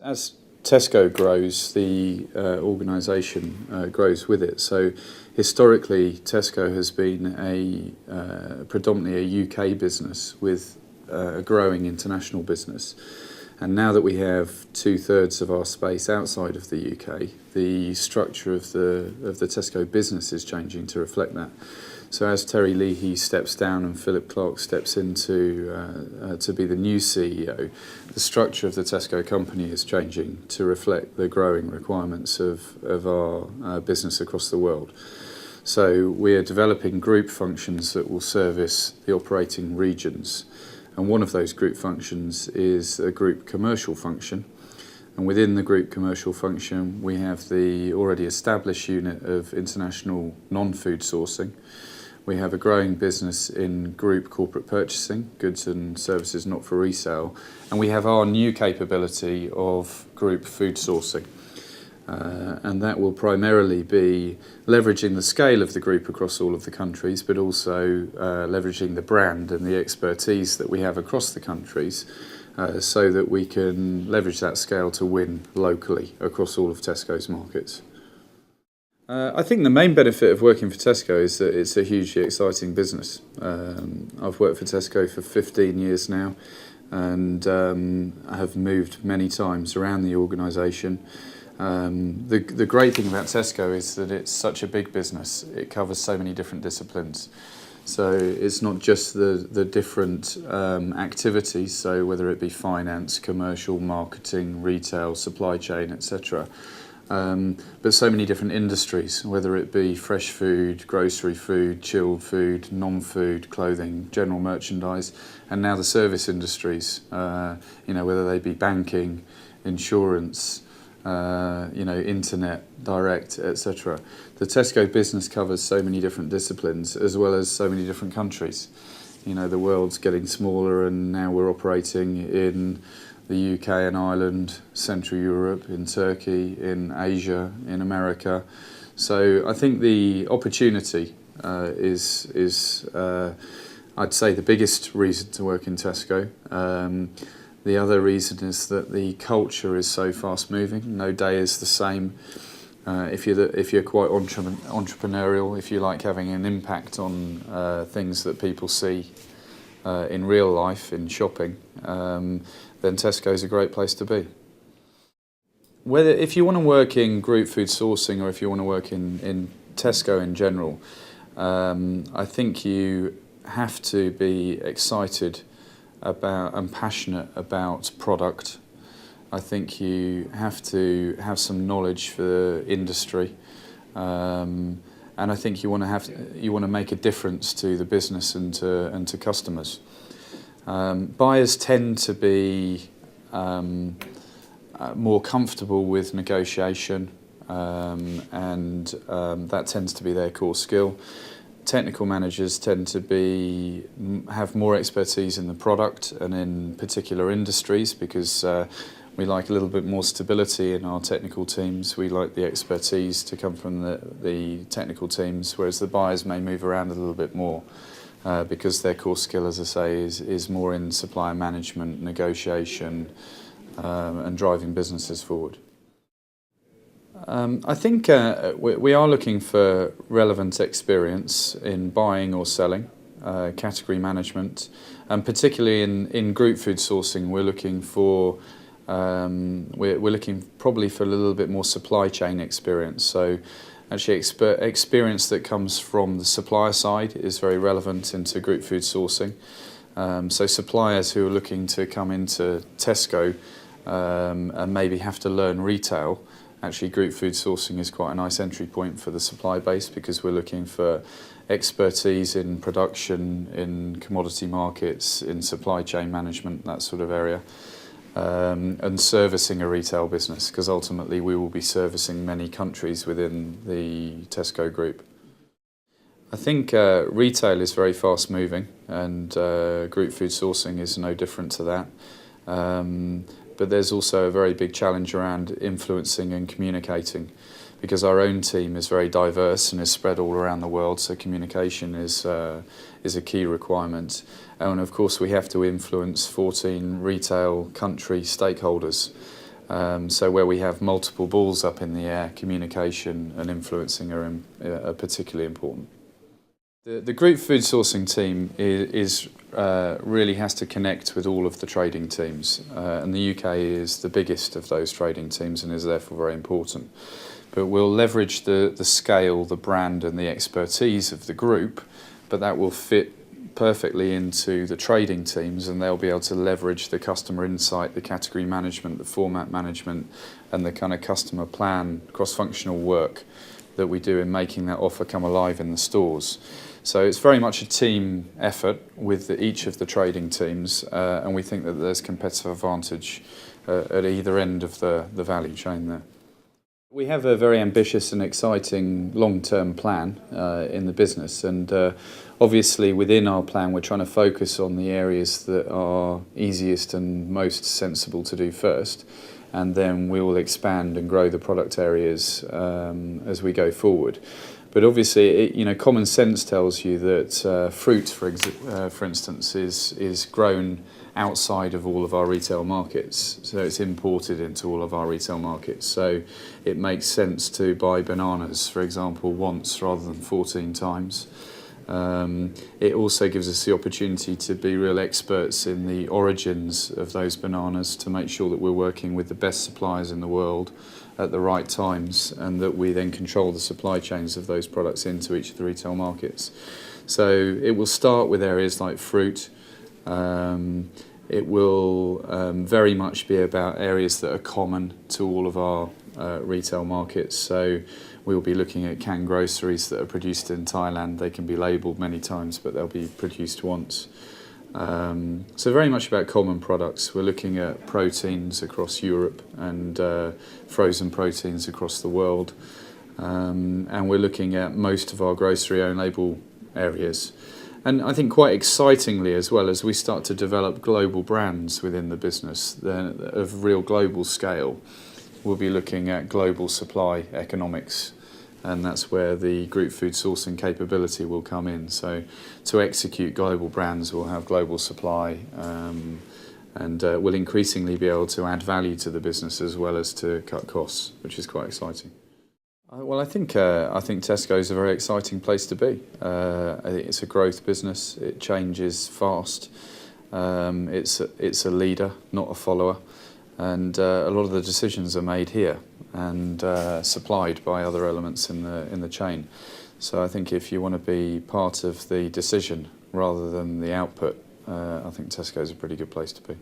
As Tesco grows, the organisation grows with it. So historically, Tesco has been predominantly a UK business with a growing international business. And now that we have 2/3 of our space outside of the UK, the structure of the Tesco business is changing to reflect that. So as Terry Leahy steps down and Philip Clark steps into to be the new CEO, the structure of the Tesco company is changing to reflect the growing requirements of our business across the world. So we are developing group functions that will service the operating regions. And one of those group functions is a group commercial function. And within the group commercial function, we have the already established unit of international non-food sourcing. We have a growing business in group corporate purchasing, goods and services not for resale. And we have our new capability of group food sourcing. And that will primarily be leveraging the scale of the group across all of the countries, but also leveraging the brand and the expertise that we have across the countries so that we can leverage that scale to win locally across all of Tesco's markets. I think the main benefit of working for Tesco is that it's a hugely exciting business. I've worked for Tesco for 15 years now and I have moved many times around the organisation. The great thing about Tesco is that it's such a big business. It covers so many different disciplines. So it's not just the different activities, so whether it be finance, commercial, marketing, retail, supply chain, etc. But so many different industries, whether it be fresh food, grocery food, chilled food, non-food, clothing, general merchandise, and now the service industries, whether they be banking, insurance, internet, direct, etc. The Tesco business covers so many different disciplines as well as so many different countries. The world's getting smaller and now we're operating in the UK and Ireland, Central Europe, in Turkey, in Asia, in America. So I think the opportunity is I'd say the biggest reason to work in Tesco. The other reason is that the culture is so fast moving. No day is the same. If you're quite entrepreneurial, if you like having an impact on things that people see in real life, in shopping, then Tesco is a great place to be. If you want to work in group food sourcing or if you want to work in Tesco in general, I think you have to be excited about and passionate about product. I think you have to have some knowledge for the industry, and I think you want to make a difference to the business and to customers. Buyers tend to be more comfortable with negotiation, and that tends to be their core skill. Technical managers tend to have more expertise in the product and in particular industries because we like a little bit more stability in our technical teams. We like the expertise to come from the technical teams, whereas the buyers may move around a little bit more because their core skill, as I say, is more in supplier management, negotiation, and driving businesses forward. I think we are looking for relevant experience in buying or selling, category management, and particularly in group food sourcing, we're looking probably for a little bit more supply chain experience. So actually experience that comes from the supplier side is very relevant into group food sourcing. So suppliers who are looking to come into Tesco and maybe have to learn retail, actually group food sourcing is quite a nice entry point for the supply base because we're looking for expertise in production, in commodity markets, in supply chain management, that sort of area, and servicing a retail business because ultimately we will be servicing many countries within the Tesco group. I think retail is very fast moving and group food sourcing is no different to that. But there's also a very big challenge around influencing and communicating because our own team is very diverse and is spread all around the world, so communication is a key requirement. And of course we have to influence 14 retail country stakeholders So where we have multiple balls up in the air, communication and influencing are particularly important. The group food sourcing team really has to connect with all of the trading teams, and the UK is the biggest of those trading teams and is therefore very important. But we'll leverage the scale, the brand and the expertise of the group, but that will fit perfectly into the trading teams, and they'll be able to leverage the customer insight, the category management, the format management and the kind of customer plan, cross-functional work that we do in making that offer come alive in the stores. So it's very much a team effort with each of the trading teams, and we think that there's competitive advantage at either end of the value chain there. We have a very ambitious and exciting long-term plan in the business, and obviously within our plan we're trying to focus on the areas that are easiest and most sensible to do first, and then we will expand and grow the product areas as we go forward. But obviously, common sense tells you that fruit, for instance, is grown outside of all of our retail markets. So it's imported into all of our retail markets. So it makes sense to buy bananas, for example, once rather than 14 times. It also gives us the opportunity to be real experts in the origins of those bananas, to make sure that we're working with the best suppliers in the world at the right times, and that we then control the supply chains of those products into each of the retail markets. So it will start with areas like fruit. It will very much be about areas that are common to all of our retail markets. So we'll be looking at canned groceries that are produced in Thailand. They can be labelled many times, but they'll be produced once. So very much about common products. We're looking at proteins across Europe and frozen proteins across the world. And we're looking at most of our grocery own label areas. And I think quite excitingly as well, as we start to develop global brands within the business of real global scale, we'll be looking at global supply economics, and that's where the group food sourcing capability will come in. So to execute global brands, we'll have global supply, and we'll increasingly be able to add value to the business as well as to cut costs, which is quite exciting. Well, I think Tesco is a very exciting place to be. It's a growth business. It changes fast. It's a leader, not a follower, and a lot of the decisions are made here and supplied by other elements in the chain. So I think if you want to be part of the decision rather than the output, I think Tesco is a pretty good place to be.